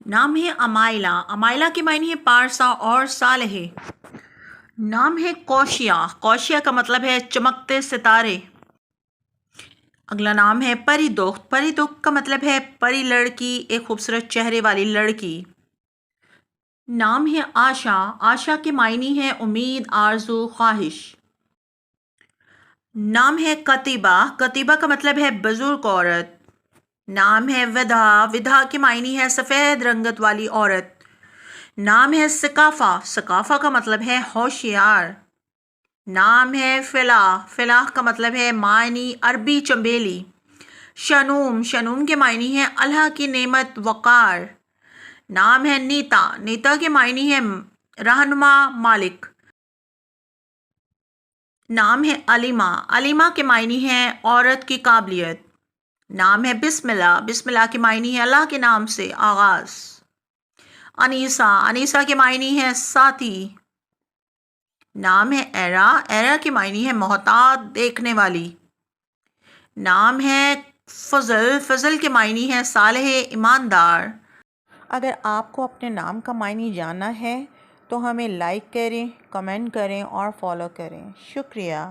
नाम है अमाइला। अमाइला के मायने है पारसा और सालेह। नाम है कौशिया। कौशिया का मतलब है चमकते सितारे। अगला नाम है परिदुख। परिदुख का मतलब है परी लड़की, एक खूबसूरत चेहरे वाली लड़की। नाम है आशा। आशा के मायने है उम्मीद, आरजू, ख्वाहिश। नाम है कतीबा। कतीबा का मतलब है बुजुर्ग औरत। नाम है विधा। विधा के मायने है सफ़ेद रंगत वाली औरत। नाम है सकाफ़ा। सकाफ़ा का मतलब है होशियार। नाम है फ़िलाह। फ़िलाह का मतलब है मायनी, अरबी चंबेली। शनूम। शनूम के मायने है अल्लाह की नेमत, वक़ार। नाम है नीता। नीता के मायने है रहनुमा, मालिक। नाम है अलीमा। अलीमा के मायने है औरत की काबिलियत। नाम है बिस्मिल्लाह। बिस्मिल्लाह के मायने है अल्लाह के नाम से आगाज़। अनीसा। अनीसा के मायने है साथी। नाम है एरा। एरा के मायने है मोहतात, देखने वाली। नाम है फजल। फजल के मायने है सालेह, ईमानदार। अगर आपको अपने नाम का मायने जानना है तो हमें लाइक करें, कमेंट करें और फॉलो करें। शुक्रिया।